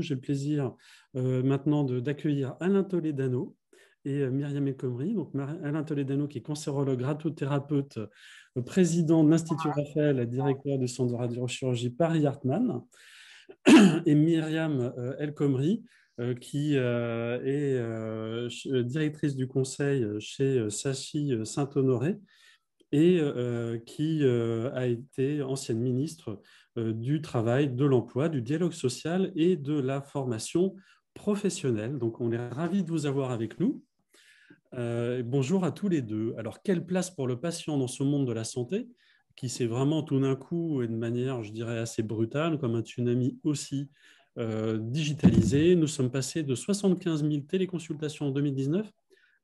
j'ai le plaisir maintenant d'accueillir Alain Toledano et Myriam El Khomri. Donc, Alain Toledano, qui est cancérologue, radiothérapeute, président de l'Institut Raphaël, directeur du Centre de radiochirurgie Paris-Hartmann, et Myriam El Khomri, qui est directrice du conseil chez Sachi Saint-Honoré et qui a été ancienne ministre du Travail, de l'Emploi, du Dialogue social et de la formation professionnelle. Donc, on est ravis de vous avoir avec nous. Bonjour à tous les deux. Alors, quelle place pour le patient dans ce monde de la santé qui s'est vraiment tout d'un coup, et de manière, je dirais, assez brutale, comme un tsunami aussi digitalisé. Nous sommes passés de 75 000 téléconsultations en 2019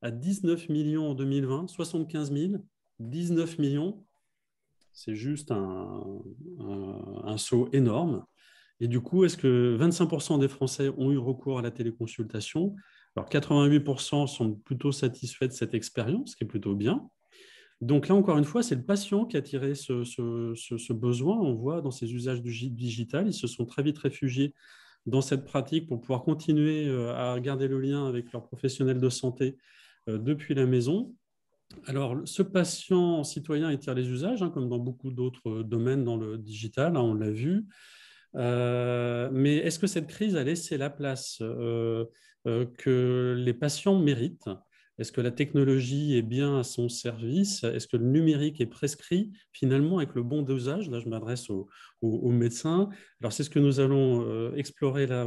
à 19 millions en 2020, 75 000, 19 millions. C'est juste un saut énorme. Et du coup, est-ce que 25% des Français ont eu recours à la téléconsultation? Alors, 88% sont plutôt satisfaits de cette expérience, ce qui est plutôt bien. Donc là, encore une fois, c'est le patient qui a tiré ce besoin. On voit dans ces usages du digital, ils se sont très vite réfugiés dans cette pratique pour pouvoir continuer à garder le lien avec leurs professionnels de santé depuis la maison. Alors, ce patient citoyen étire les usages, hein, comme dans beaucoup d'autres domaines dans le digital, hein, on l'a vu. Mais est-ce que cette crise a laissé la place que les patients méritent? Est-ce que la technologie est bien à son service? Est-ce que le numérique est prescrit finalement avec le bon dosage? Là, je m'adresse aux médecins. Alors, c'est ce que nous allons explorer là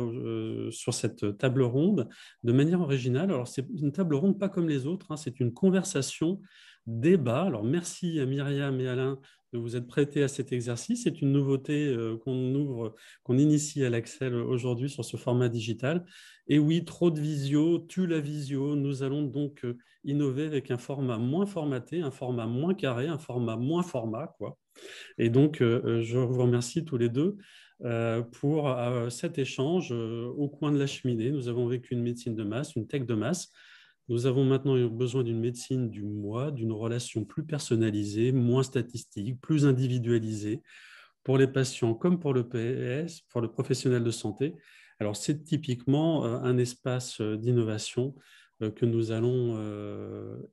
sur cette table ronde de manière originale. Alors, c'est une table ronde pas comme les autres, hein, c'est une conversation, débat. Alors, merci à Myriam et Alain de vous être prêtés à cet exercice. C'est une nouveauté qu'on initie à l'Axel aujourd'hui sur ce format digital. Et oui, trop de visio, tue la visio. Nous allons donc innover avec un format moins formaté, un format moins carré, un format moins format, quoi. Et donc, je vous remercie tous les deux pour cet échange au coin de la cheminée. Nous avons vécu une médecine de masse, une tech de masse. Nous avons maintenant besoin d'une médecine du moi, d'une relation plus personnalisée, moins statistique, plus individualisée pour les patients comme pour le PS, pour le professionnel de santé. Alors, c'est typiquement un espace d'innovation que nous allons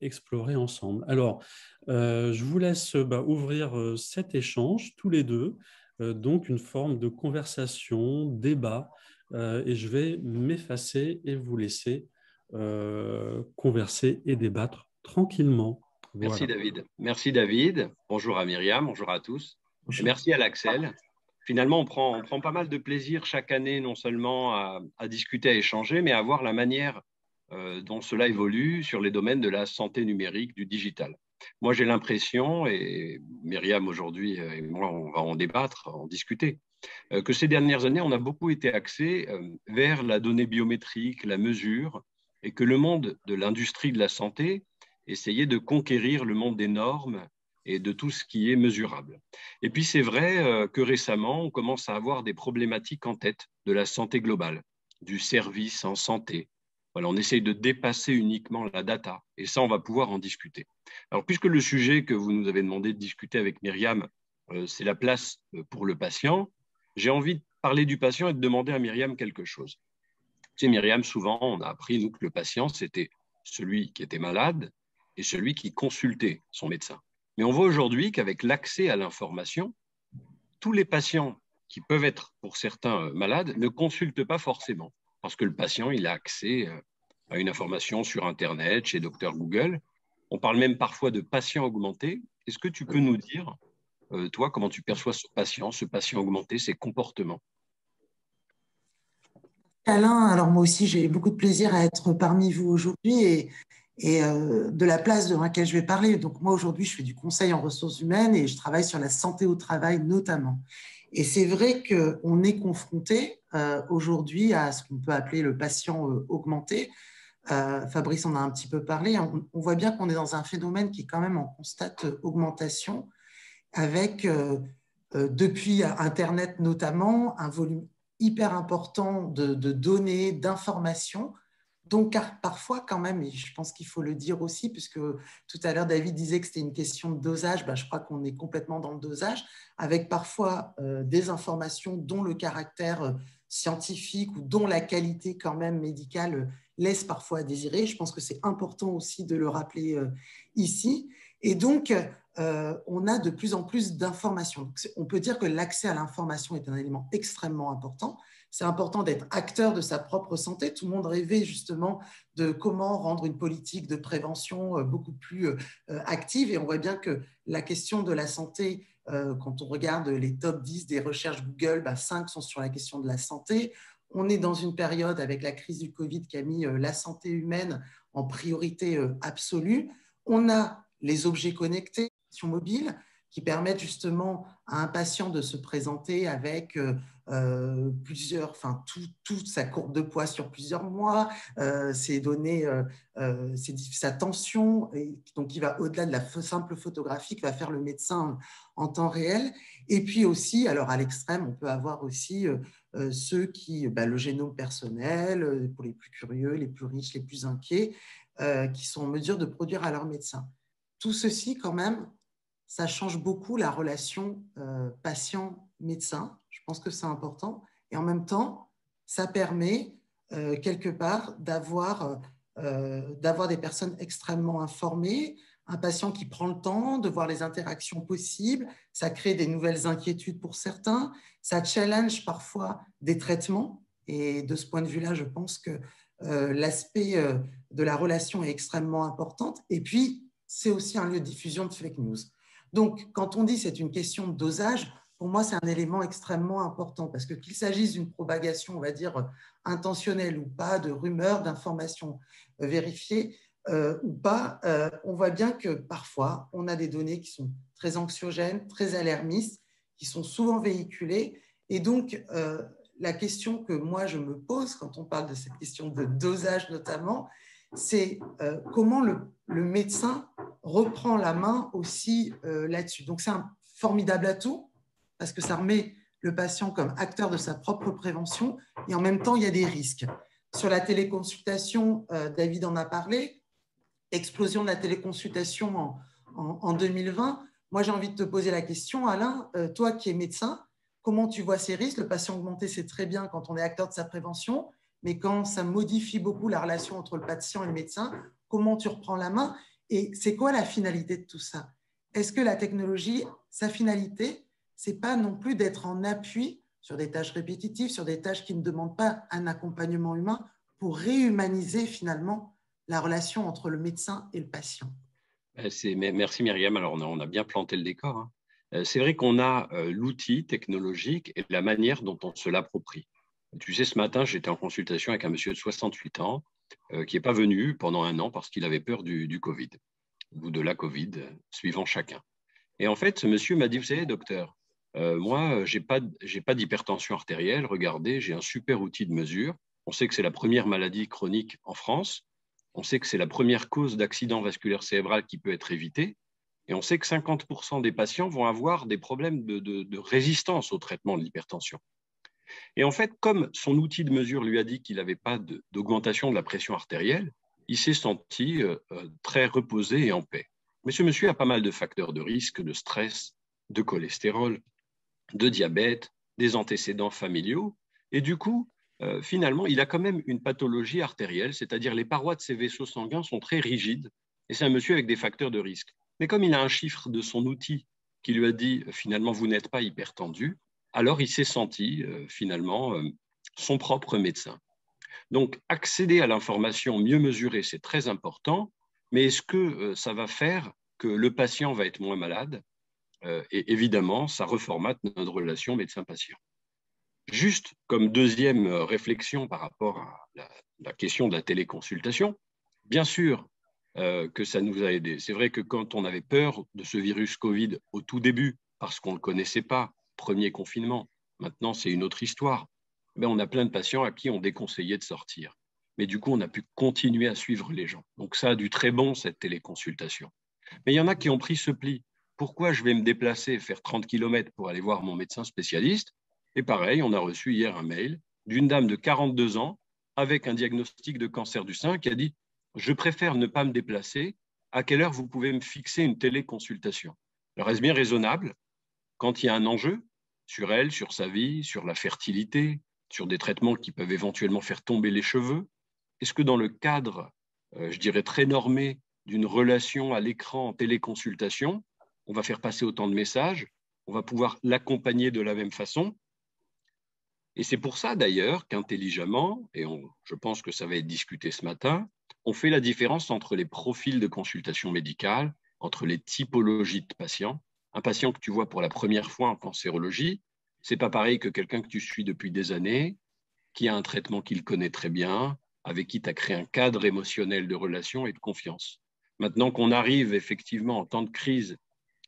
explorer ensemble. Alors, je vous laisse ouvrir cet échange tous les deux, donc une forme de conversation, débat, et je vais m'effacer et vous laisser converser et débattre tranquillement. Merci Voilà. David. Merci David. Bonjour à Myriam, bonjour à tous. Et merci à l'Axel. Finalement, on prend pas mal de plaisir chaque année, non seulement à discuter, à échanger, mais à voir la manière dont cela évolue sur les domaines de la santé numérique, du digital. Moi, j'ai l'impression, et Myriam aujourd'hui et moi, on va en débattre, en discuter, que ces dernières années, on a beaucoup été axé vers la donnée biométrique, la mesure, et que le monde de l'industrie de la santé essayait de conquérir le monde des normes et de tout ce qui est mesurable. Et puis c'est vrai que récemment, on commence à avoir des problématiques en tête de la santé globale, du service en santé. Voilà, on essaye de dépasser uniquement la data, et ça, on va pouvoir en discuter. Alors, puisque le sujet que vous nous avez demandé de discuter avec Myriam, c'est la place pour le patient, j'ai envie de parler du patient et de demander à Myriam quelque chose. Tu sais, Myriam, souvent, on a appris, nous, que le patient, c'était celui qui était malade et celui qui consultait son médecin. Mais on voit aujourd'hui qu'avec l'accès à l'information, tous les patients qui peuvent être, pour certains, malades, ne consultent pas forcément, parce que le patient, il a accès à une information sur Internet, chez Docteur Google. On parle même parfois de patient augmenté. Est-ce que tu peux nous dire, toi, comment tu perçois ce patient augmenté, ses comportements? Alain, alors moi aussi j'ai beaucoup de plaisir à être parmi vous aujourd'hui et de la place dans laquelle je vais parler. Donc moi aujourd'hui je fais du conseil en ressources humaines et je travaille sur la santé au travail notamment. Et c'est vrai qu'on est confronté aujourd'hui à ce qu'on peut appeler le patient augmenté. Fabrice en a un petit peu parlé. On voit bien qu'on est dans un phénomène qui est quand même en constante augmentation avec depuis Internet notamment un volume hyper important de données, d'informations. Donc, parfois, quand même, et je pense qu'il faut le dire aussi, puisque tout à l'heure, David disait que c'était une question de dosage, ben, je crois qu'on est complètement dans le dosage, avec parfois des informations dont le caractère scientifiques ou dont la qualité quand même médicale laisse parfois à désirer. Je pense que c'est important aussi de le rappeler ici. Et donc, on a de plus en plus d'informations. On peut dire que l'accès à l'information est un élément extrêmement important. C'est important d'être acteur de sa propre santé. Tout le monde rêvait justement de comment rendre une politique de prévention beaucoup plus active. Et on voit bien que la question de la santé, quand on regarde les top 10 des recherches Google, 5 sont sur la question de la santé. On est dans une période avec la crise du Covid qui a mis la santé humaine en priorité absolue. On a les objets connectés, mobiles, qui permettent justement à un patient de se présenter avec toute sa courbe de poids sur plusieurs mois, ses données, sa tension, et donc il va au-delà de la simple photographie que va faire le médecin en temps réel. Et puis aussi, alors à l'extrême, on peut avoir aussi ceux qui, le génome personnel, pour les plus curieux, les plus riches, les plus inquiets, qui sont en mesure de produire à leur médecin. Tout ceci, quand même, ça change beaucoup la relation patient-médecin. Je pense que c'est important. Et en même temps, ça permet quelque part d'avoir des personnes extrêmement informées, un patient qui prend le temps de voir les interactions possibles. Ça crée des nouvelles inquiétudes pour certains. Ça challenge parfois des traitements. Et de ce point de vue-là, je pense que l'aspect de la relation est extrêmement important. Et puis, c'est aussi un lieu de diffusion de fake news. Donc, quand on dit que c'est une question de dosage, pour moi, c'est un élément extrêmement important parce que qu'il s'agisse d'une propagation, on va dire, intentionnelle ou pas, de rumeurs, d'informations vérifiées ou pas, on voit bien que parfois, on a des données qui sont très anxiogènes, très alarmistes, qui sont souvent véhiculées. Et donc, la question que moi, je me pose quand on parle de cette question de dosage notamment, c'est comment le médecin reprend la main aussi là-dessus. Donc, c'est un formidable atout parce que ça remet le patient comme acteur de sa propre prévention et en même temps, il y a des risques. Sur la téléconsultation, David en a parlé, explosion de la téléconsultation en 2020. Moi, j'ai envie de te poser la question, Alain, toi qui es médecin, comment tu vois ces risques? Le patient augmenté, c'est très bien quand on est acteur de sa prévention, mais quand ça modifie beaucoup la relation entre le patient et le médecin, comment tu reprends la main? Et c'est quoi la finalité de tout ça? Est-ce que la technologie, sa finalité, c'est pas non plus d'être en appui sur des tâches répétitives, sur des tâches qui ne demandent pas un accompagnement humain pour réhumaniser finalement la relation entre le médecin et le patient? Merci Myriam. Alors, on a bien planté le décor, hein. C'est vrai qu'on a l'outil technologique et la manière dont on se l'approprie. Tu sais, ce matin, j'étais en consultation avec un monsieur de 68 ans qui n'est pas venu pendant 1 an parce qu'il avait peur du Covid ou de la Covid, suivant chacun. Et en fait, ce monsieur m'a dit, vous savez, docteur, moi, je n'ai pas d'hypertension artérielle. Regardez, j'ai un super outil de mesure. On sait que c'est la première maladie chronique en France. On sait que c'est la première cause d'accident vasculaire cérébral qui peut être évitée. Et on sait que 50% des patients vont avoir des problèmes de résistance au traitement de l'hypertension. Et en fait, comme son outil de mesure lui a dit qu'il n'avait pas d'augmentation de la pression artérielle, il s'est senti très reposé et en paix. Mais ce monsieur a pas mal de facteurs de risque, de stress, de cholestérol, de diabète, des antécédents familiaux. Et du coup, finalement, il a quand même une pathologie artérielle, c'est-à-dire les parois de ses vaisseaux sanguins sont très rigides. Et c'est un monsieur avec des facteurs de risque. Mais comme il a un chiffre de son outil qui lui a dit finalement, vous n'êtes pas hypertendu, alors il s'est senti finalement son propre médecin. Donc, accéder à l'information mieux mesurée, c'est très important, mais est-ce que ça va faire que le patient va être moins malade? Et évidemment, ça reformate notre relation médecin-patient. Juste comme deuxième réflexion par rapport à la question de la téléconsultation, bien sûr que ça nous a aidés. C'est vrai que quand on avait peur de ce virus Covid au tout début, parce qu'on ne le connaissait pas, premier confinement, maintenant c'est une autre histoire, ben, on a plein de patients à qui on déconseillait de sortir. Mais du coup, on a pu continuer à suivre les gens. Donc ça a du très bon, cette téléconsultation. Mais il y en a qui ont pris ce pli. Pourquoi je vais me déplacer, faire 30 km pour aller voir mon médecin spécialiste? Et pareil, on a reçu hier un mail d'une dame de 42 ans avec un diagnostic de cancer du sein qui a dit « Je préfère ne pas me déplacer. À quelle heure vous pouvez me fixer une téléconsultation ?» Alors, est-ce bien raisonnable quand il y a un enjeu sur elle, sur sa vie, sur la fertilité, sur des traitements qui peuvent éventuellement faire tomber les cheveux? Est-ce que dans le cadre, je dirais, très normé d'une relation à l'écran en téléconsultation, on va faire passer autant de messages, on va pouvoir l'accompagner de la même façon? Et c'est pour ça d'ailleurs qu'intelligemment, et je pense que ça va être discuté ce matin, on fait la différence entre les profils de consultation médicale, entre les typologies de patients. Un patient que tu vois pour la première fois en cancérologie, ce n'est pas pareil que quelqu'un que tu suis depuis des années, qui a un traitement qu'il connaît très bien, avec qui tu as créé un cadre émotionnel de relation et de confiance. Maintenant qu'on arrive effectivement en temps de crise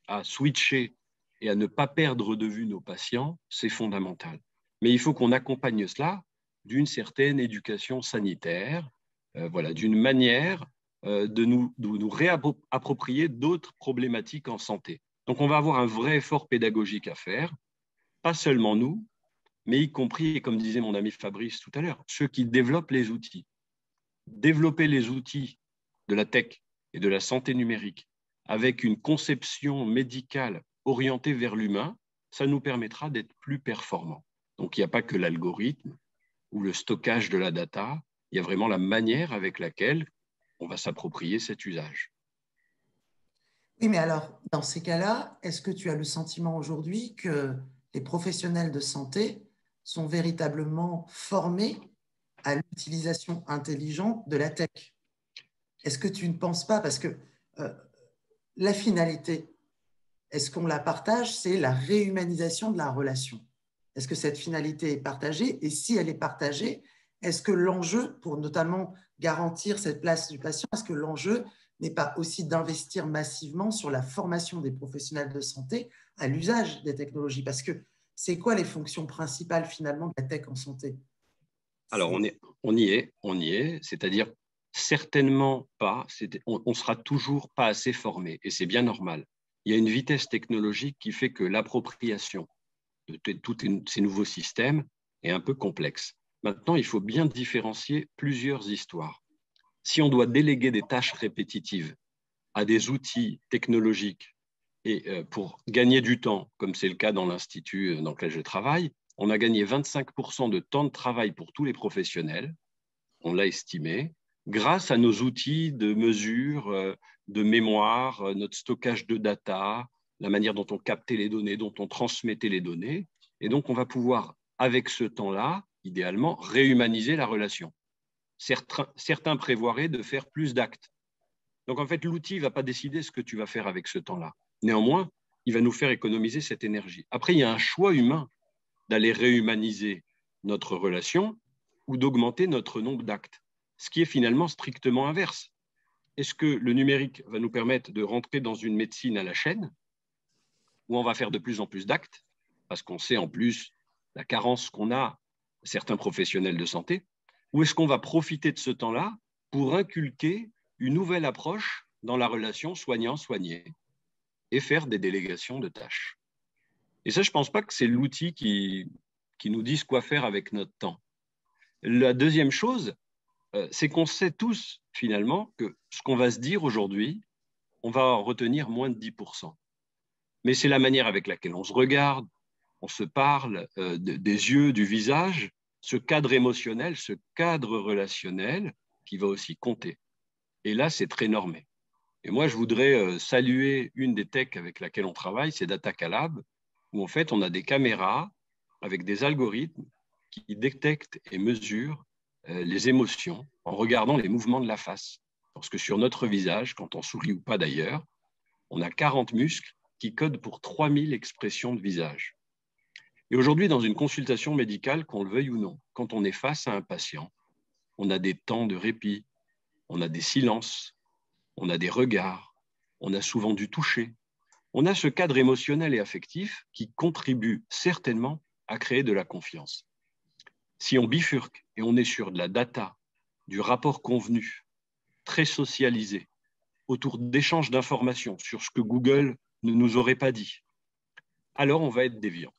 à switcher et à ne pas perdre de vue nos patients, c'est fondamental. Mais il faut qu'on accompagne cela d'une certaine éducation sanitaire, voilà, d'une manière de nous réapproprier d'autres problématiques en santé. Donc, on va avoir un vrai effort pédagogique à faire, pas seulement nous, mais y compris, et comme disait mon ami Fabrice tout à l'heure, ceux qui développent les outils. Développer les outils de la tech et de la santé numérique avec une conception médicale orientée vers l'humain, ça nous permettra d'être plus performants. Donc, il n'y a pas que l'algorithme ou le stockage de la data, il y a vraiment la manière avec laquelle on va s'approprier cet usage. Oui, mais alors, dans ces cas-là, est-ce que tu as le sentiment aujourd'hui que les professionnels de santé sont véritablement formés à l'utilisation intelligente de la tech? Est-ce que tu ne penses pas, parce que la finalité, est-ce qu'on la partage? C'est la réhumanisation de la relation. Est-ce que cette finalité est partagée? Et si elle est partagée, est-ce que l'enjeu, pour notamment garantir cette place du patient, est-ce que l'enjeu n'est pas aussi d'investir massivement sur la formation des professionnels de santé à l'usage des technologies? Parce que c'est quoi les fonctions principales finalement de la tech en santé? Alors, on y est, c'est-à-dire certainement pas, on sera toujours pas assez formé, et c'est bien normal. Il y a une vitesse technologique qui fait que l'appropriation de tous ces nouveaux systèmes est un peu complexe. Maintenant, il faut bien différencier plusieurs histoires. Si on doit déléguer des tâches répétitives à des outils technologiques et pour gagner du temps, comme c'est le cas dans l'institut dans lequel je travaille, on a gagné 25% de temps de travail pour tous les professionnels, on l'a estimé, grâce à nos outils de mesure, de mémoire, notre stockage de data, la manière dont on captait les données, dont on transmettait les données. Et donc, on va pouvoir, avec ce temps-là, idéalement, réhumaniser la relation. Certains prévoiraient de faire plus d'actes. Donc, en fait, l'outil ne va pas décider ce que tu vas faire avec ce temps-là. Néanmoins, il va nous faire économiser cette énergie. Après, il y a un choix humain d'aller réhumaniser notre relation ou d'augmenter notre nombre d'actes, ce qui est finalement strictement inverse. Est-ce que le numérique va nous permettre de rentrer dans une médecine à la chaîne où on va faire de plus en plus d'actes, parce qu'on sait en plus la carence qu'on a certains professionnels de santé, ou est-ce qu'on va profiter de ce temps-là pour inculquer une nouvelle approche dans la relation soignant-soigné et faire des délégations de tâches? Et ça, je ne pense pas que c'est l'outil qui nous dise quoi faire avec notre temps. La deuxième chose, c'est qu'on sait tous finalement que ce qu'on va se dire aujourd'hui, on va en retenir moins de 10%. Mais c'est la manière avec laquelle on se regarde, on se parle des yeux, du visage, ce cadre émotionnel, ce cadre relationnel qui va aussi compter. Et là, c'est très normé. Et moi, je voudrais saluer une des techs avec laquelle on travaille, c'est DataCalab, où en fait, on a des caméras avec des algorithmes qui détectent et mesurent les émotions en regardant les mouvements de la face. Parce que sur notre visage, quand on sourit ou pas d'ailleurs, on a 40 muscles qui codent pour 3000 expressions de visage. Et aujourd'hui, dans une consultation médicale, qu'on le veuille ou non, quand on est face à un patient, on a des temps de répit, on a des silences, on a des regards, on a souvent du toucher. On a ce cadre émotionnel et affectif qui contribue certainement à créer de la confiance. Si on bifurque et on est sur de la data, du rapport convenu, très socialisé, autour d'échanges d'informations sur ce que Google ne nous aurait pas dit, alors on va être déviant.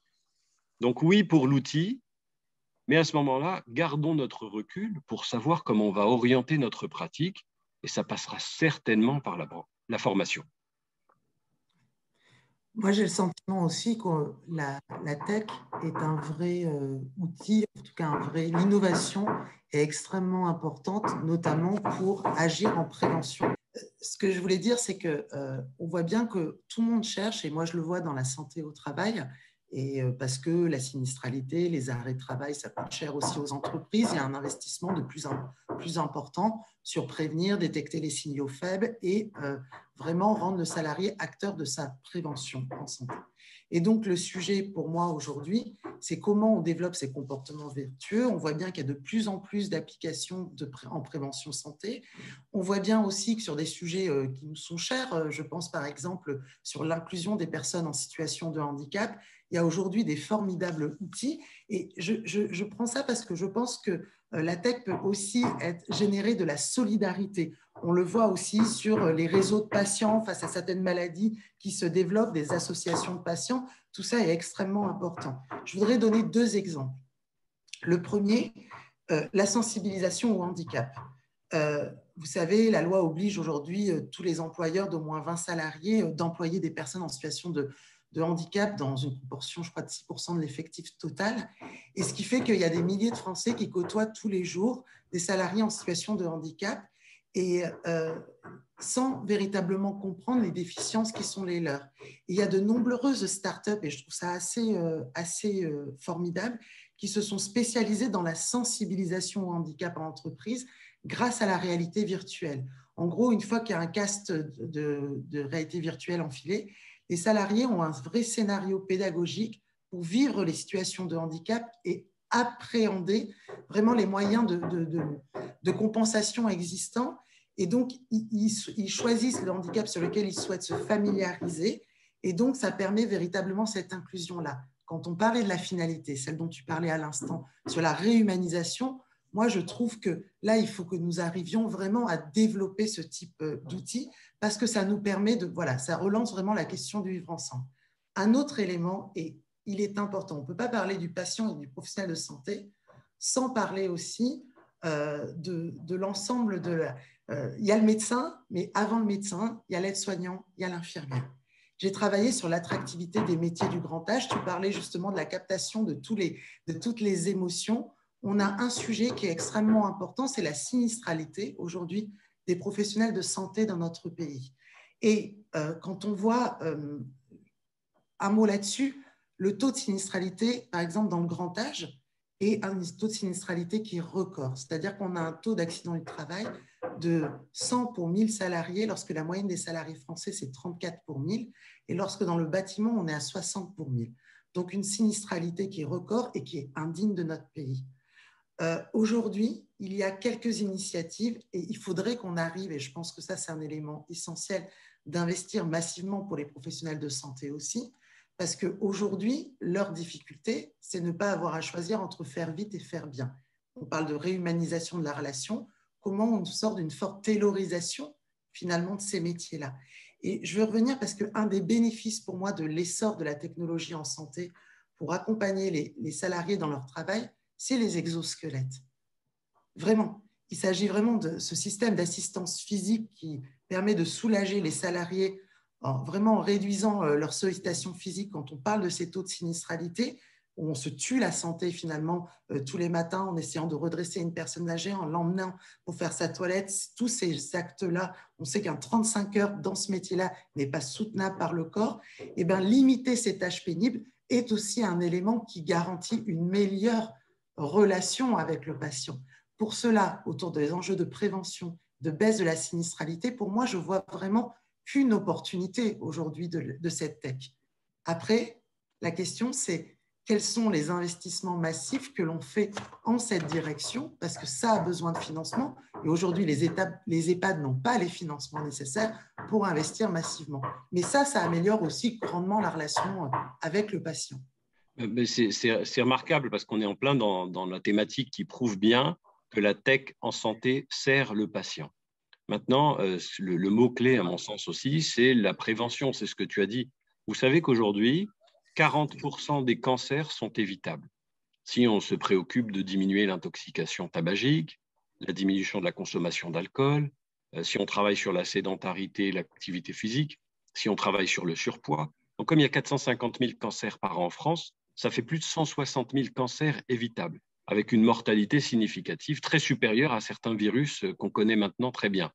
Donc oui pour l'outil, mais à ce moment-là, gardons notre recul pour savoir comment on va orienter notre pratique, et ça passera certainement par la formation. Moi, j'ai le sentiment aussi que la tech est un vrai outil, en tout cas l'innovation est extrêmement importante, notamment pour agir en prévention. Ce que je voulais dire, c'est que on voit bien que tout le monde cherche, et moi je le vois dans la santé au travail, et parce que la sinistralité, les arrêts de travail, ça coûte cher aussi aux entreprises. Il y a un investissement de plus important sur prévenir, détecter les signaux faibles et vraiment rendre le salarié acteur de sa prévention en santé. Et donc, le sujet pour moi aujourd'hui, c'est comment on développe ces comportements vertueux. On voit bien qu'il y a de plus en plus d'applications en prévention santé. On voit bien aussi que sur des sujets qui nous sont chers, je pense par exemple sur l'inclusion des personnes en situation de handicap, il y a aujourd'hui des formidables outils. Et je prends ça parce que je pense que la tech peut aussi générer de la solidarité. On le voit aussi sur les réseaux de patients face à certaines maladies qui se développent, des associations de patients. Tout ça est extrêmement important. Je voudrais donner 2 exemples. Le premier, la sensibilisation au handicap. Vous savez, la loi oblige aujourd'hui tous les employeurs d'au moins 20 salariés d'employer des personnes en situation de handicap dans une proportion, je crois, de 6% de l'effectif total. Et ce qui fait qu'il y a des milliers de Français qui côtoient tous les jours des salariés en situation de handicap et sans véritablement comprendre les déficiences qui sont les leurs. Et il y a de nombreuses startups, et je trouve ça assez formidable, qui se sont spécialisées dans la sensibilisation au handicap en entreprise grâce à la réalité virtuelle. En gros, une fois qu'il y a un casque de réalité virtuelle enfilé, les salariés ont un vrai scénario pédagogique pour vivre les situations de handicap et appréhender vraiment les moyens de compensation existants. Et donc, ils choisissent le handicap sur lequel ils souhaitent se familiariser. Et donc, ça permet véritablement cette inclusion-là. Quand on parlait de la finalité, celle dont tu parlais à l'instant, sur la réhumanisation, moi, je trouve que là, il faut que nous arrivions vraiment à développer ce type d'outils parce que ça nous permet voilà, ça relance vraiment la question du vivre ensemble. Un autre élément, et il est important, on ne peut pas parler du patient et du professionnel de santé sans parler aussi de l'ensemble il y a le médecin, mais avant le médecin, il y a l'aide-soignant, il y a l'infirmière. J'ai travaillé sur l'attractivité des métiers du grand âge. Tu parlais justement de la captation de toutes les émotions. On a un sujet qui est extrêmement important, c'est la sinistralité aujourd'hui des professionnels de santé dans notre pays. Et quand on voit un mot là-dessus, le taux de sinistralité, par exemple, dans le grand âge, est un taux de sinistralité qui est record. C'est-à-dire qu'on a un taux d'accident du travail de 100 pour 1000 salariés, lorsque la moyenne des salariés français, c'est 34 pour 1000, et lorsque dans le bâtiment, on est à 60 pour 1000. Donc, une sinistralité qui est record et qui est indigne de notre pays. Aujourd'hui, il y a quelques initiatives et il faudrait qu'on arrive, et je pense que ça, c'est un élément essentiel, d'investir massivement pour les professionnels de santé aussi, parce qu'aujourd'hui, leur difficulté, c'est ne pas avoir à choisir entre faire vite et faire bien. On parle de réhumanisation de la relation, comment on sort d'une forte taylorisation finalement de ces métiers-là. Et je veux revenir parce qu'un des bénéfices pour moi de l'essor de la technologie en santé pour accompagner les salariés dans leur travail, c'est les exosquelettes. Vraiment, il s'agit vraiment de ce système d'assistance physique qui permet de soulager les salariés vraiment en réduisant leur sollicitation physique quand on parle de ces taux de sinistralité, où on se tue la santé finalement tous les matins en essayant de redresser une personne âgée, en l'emmenant pour faire sa toilette. Tous ces actes-là, on sait qu'un 35 heures dans ce métier-là n'est pas soutenable par le corps. Et bien, limiter ces tâches pénibles est aussi un élément qui garantit une meilleure relation avec le patient. Pour cela, autour des enjeux de prévention, de baisse de la sinistralité, pour moi, je vois vraiment qu'une opportunité aujourd'hui de cette tech. Après, la question, c'est quels sont les investissements massifs que l'on fait en cette direction, parce que ça a besoin de financement, et aujourd'hui, les EHPAD n'ont pas les financements nécessaires pour investir massivement. Mais ça améliore aussi grandement la relation avec le patient. C'est remarquable parce qu'on est en plein dans la thématique qui prouve bien que la tech en santé sert le patient. Maintenant, le mot-clé, à mon sens aussi, c'est la prévention, c'est ce que tu as dit. Vous savez qu'aujourd'hui, 40% des cancers sont évitables si on se préoccupe de diminuer l'intoxication tabagique, la diminution de la consommation d'alcool, si on travaille sur la sédentarité, l'activité physique, si on travaille sur le surpoids. Donc, comme il y a 450 000 cancers par an en France, ça fait plus de 160 000 cancers évitables, avec une mortalité significative très supérieure à certains virus qu'on connaît maintenant très bien.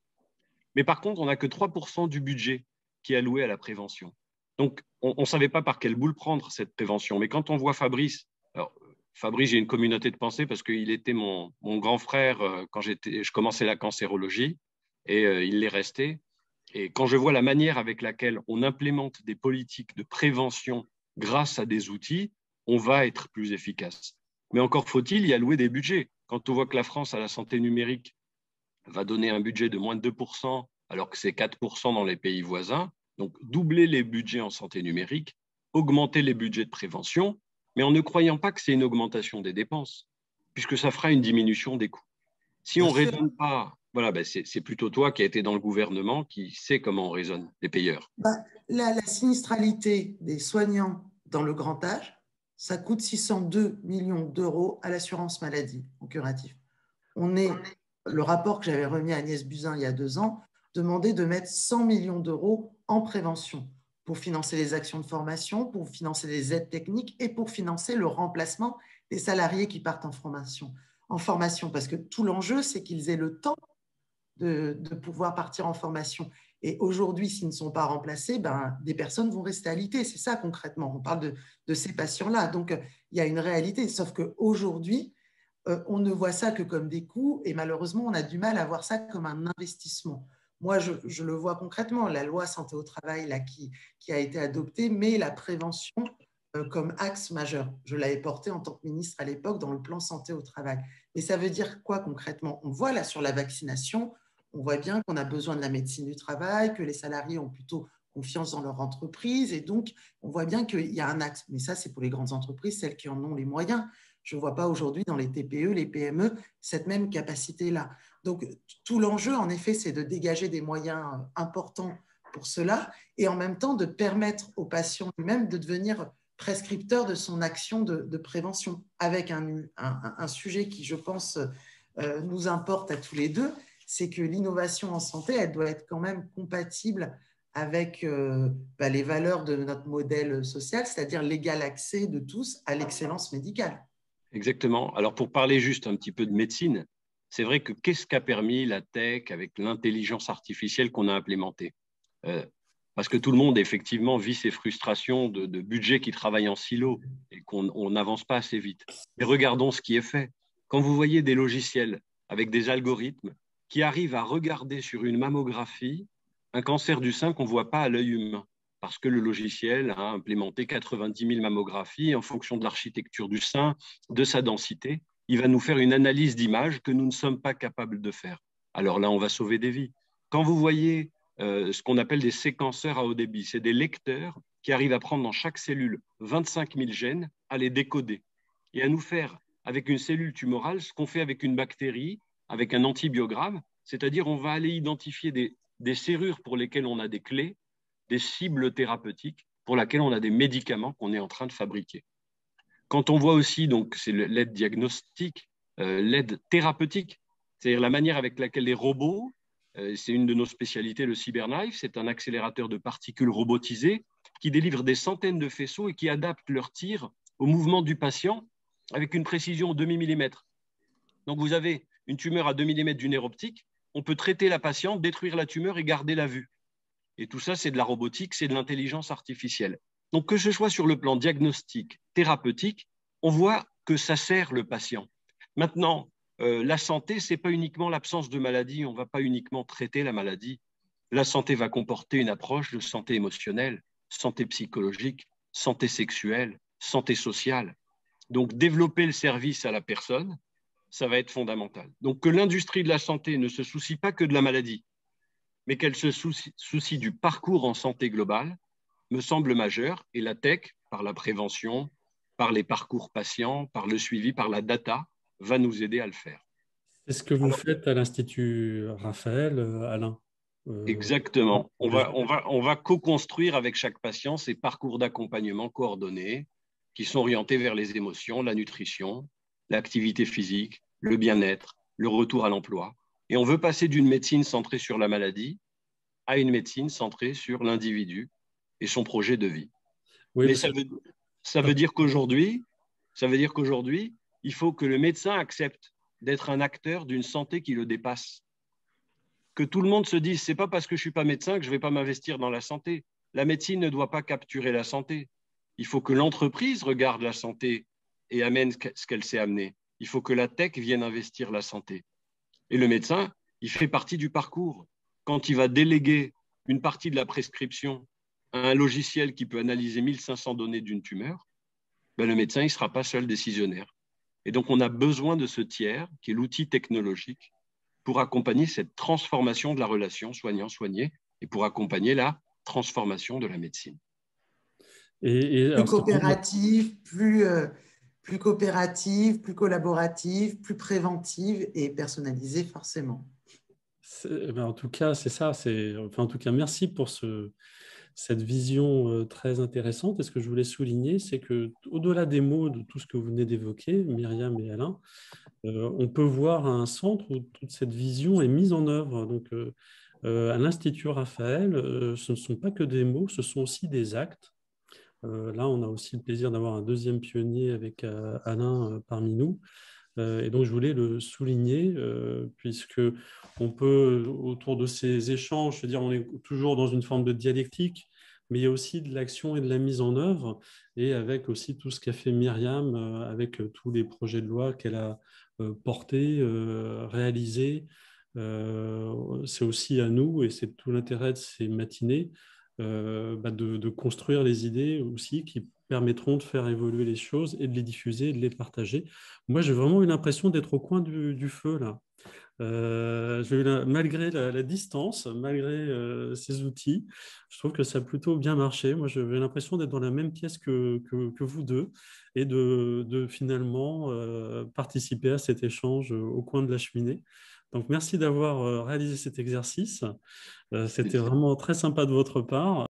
Mais par contre, on n'a que 3% du budget qui est alloué à la prévention. Donc, on ne savait pas par quelle boule prendre cette prévention. Mais quand on voit Fabrice, alors Fabrice, j'ai une communauté de pensée parce qu'il était mon grand frère quand je commençais la cancérologie et il l'est resté. Et quand je vois la manière avec laquelle on implémente des politiques de prévention grâce à des outils, on va être plus efficace. Mais encore faut-il y allouer des budgets. Quand on voit que la France, à la santé numérique, va donner un budget de moins de 2%, alors que c'est 4% dans les pays voisins, donc doubler les budgets en santé numérique, augmenter les budgets de prévention, mais en ne croyant pas que c'est une augmentation des dépenses, puisque ça fera une diminution des coûts. Si on ne raisonne pas, voilà, ben c'est plutôt toi qui as été dans le gouvernement qui sait comment on raisonne, les payeurs. La sinistralité des soignants dans le grand âge, ça coûte 602 millions d'euros à l'assurance maladie en curatif. Le rapport que j'avais remis à Agnès Buzyn il y a 2 ans demandait de mettre 100 millions d'euros en prévention pour financer les actions de formation, pour financer les aides techniques et pour financer le remplacement des salariés qui partent en formation, parce que tout l'enjeu, c'est qu'ils aient le temps de pouvoir partir en formation. Et aujourd'hui, s'ils ne sont pas remplacés, des personnes vont rester alitées. C'est ça concrètement. On parle de ces patients-là. Donc, il y a une réalité. Sauf qu'aujourd'hui, on ne voit ça que comme des coûts et malheureusement, on a du mal à voir ça comme un investissement. Moi, je le vois concrètement. La loi santé au travail là, qui a été adoptée met la prévention comme axe majeur. Je l'avais porté en tant que ministre à l'époque dans le plan santé au travail. Mais ça veut dire quoi concrètement? On voit là sur la vaccination, on voit bien qu'on a besoin de la médecine du travail, que les salariés ont plutôt confiance dans leur entreprise et donc on voit bien qu'il y a un axe. Mais ça, c'est pour les grandes entreprises, celles qui en ont les moyens. Je ne vois pas aujourd'hui dans les TPE, les PME, cette même capacité-là. Donc, tout l'enjeu, en effet, c'est de dégager des moyens importants pour cela et en même temps de permettre aux patients lui-même de devenir prescripteur de son action de prévention avec un sujet qui, je pense, nous importe à tous les deux, c'est que l'innovation en santé, elle doit être quand même compatible avec les valeurs de notre modèle social, c'est-à-dire l'égal accès de tous à l'excellence médicale. Exactement. Alors, pour parler juste un petit peu de médecine, c'est vrai que qu'est-ce qu'a permis la tech avec l'intelligence artificielle qu'on a implémentée parce que tout le monde, effectivement, vit ces frustrations de budget qui travaille en silo et qu'on n'avance pas assez vite. Mais regardons ce qui est fait. Quand vous voyez des logiciels avec des algorithmes qui arrivent à regarder sur une mammographie un cancer du sein qu'on ne voit pas à l'œil humain, parce que le logiciel a implémenté 90 000 mammographies en fonction de l'architecture du sein, de sa densité. Il va nous faire une analyse d'image que nous ne sommes pas capables de faire. Alors là, on va sauver des vies. Quand vous voyez ce qu'on appelle des séquenceurs à haut débit, c'est des lecteurs qui arrivent à prendre dans chaque cellule 25 000 gènes, à les décoder et à nous faire, avec une cellule tumorale, ce qu'on fait avec une bactérie, avec un antibiogramme, c'est-à-dire on va aller identifier des serrures pour lesquelles on a des clés, des cibles thérapeutiques pour lesquelles on a des médicaments qu'on est en train de fabriquer. Quand on voit aussi, donc c'est l'aide diagnostique, l'aide thérapeutique, c'est-à-dire la manière avec laquelle les robots, c'est une de nos spécialités, le CyberKnife, c'est un accélérateur de particules robotisé qui délivre des centaines de faisceaux et qui adapte leur tir au mouvement du patient avec une précision au demi-millimètre. Donc vous avez une tumeur à 2 mm du nerf optique, on peut traiter la patiente, détruire la tumeur et garder la vue. Et tout ça, c'est de la robotique, c'est de l'intelligence artificielle. Donc que ce soit sur le plan diagnostique, thérapeutique, on voit que ça sert le patient. Maintenant, la santé, ce n'est pas uniquement l'absence de maladie, on ne va pas uniquement traiter la maladie. La santé va comporter une approche de santé émotionnelle, santé psychologique, santé sexuelle, santé sociale. Donc développer le service à la personne, ça va être fondamental. Donc que l'industrie de la santé ne se soucie pas que de la maladie, mais qu'elle se soucie du parcours en santé globale, me semble majeur. Et la tech, par la prévention, par les parcours patients, par le suivi, par la data, va nous aider à le faire. C'est ce que vous faites à l'Institut Raphaël, Alain. Exactement. On va co-construire avec chaque patient ces parcours d'accompagnement coordonnés qui sont orientés vers les émotions, la nutrition, l'activité physique, le bien-être, le retour à l'emploi. Et on veut passer d'une médecine centrée sur la maladie à une médecine centrée sur l'individu et son projet de vie. Oui, Mais parce que... ça veut dire qu'aujourd'hui, il faut que le médecin accepte d'être un acteur d'une santé qui le dépasse. Que tout le monde se dise, c'est pas parce que je suis pas médecin que je vais pas m'investir dans la santé. La médecine ne doit pas capturer la santé. Il faut que l'entreprise regarde la santé et amène ce qu'elle sait amener. Il faut que la tech vienne investir la santé. Et le médecin, il fait partie du parcours. Quand il va déléguer une partie de la prescription à un logiciel qui peut analyser 1500 données d'une tumeur, ben le médecin, il ne sera pas seul décisionnaire. Et donc, on a besoin de ce tiers, qui est l'outil technologique, pour accompagner cette transformation de la relation soignant-soigné et pour accompagner la transformation de la médecine. Plus coopérative, plus coopérative, plus collaborative, plus préventive et personnalisée forcément. En tout cas, c'est ça. En tout cas, merci pour cette vision très intéressante. Et ce que je voulais souligner, c'est qu'au-delà des mots, de tout ce que vous venez d'évoquer, Myriam et Alain, on peut voir un centre où toute cette vision est mise en œuvre. Donc, à l'Institut Raphaël, ce ne sont pas que des mots, ce sont aussi des actes. Là, on a aussi le plaisir d'avoir un deuxième pionnier avec Alain parmi nous. Et donc, je voulais le souligner, puisque on peut, autour de ces échanges, je veux dire, on est toujours dans une forme de dialectique, mais il y a aussi de l'action et de la mise en œuvre, et avec aussi tout ce qu'a fait Myriam, avec tous les projets de loi qu'elle a portés, réalisés. C'est aussi à nous, et c'est tout l'intérêt de ces matinées, de construire les idées aussi qui permettront de faire évoluer les choses et de les diffuser et de les partager. Moi, j'ai vraiment eu l'impression d'être au coin du feu, là. Malgré la distance, malgré ces outils, je trouve que ça a plutôt bien marché. Moi, j'ai l'impression d'être dans la même pièce que vous deux et de finalement participer à cet échange au coin de la cheminée. Donc, merci d'avoir réalisé cet exercice. C'était vraiment très sympa de votre part.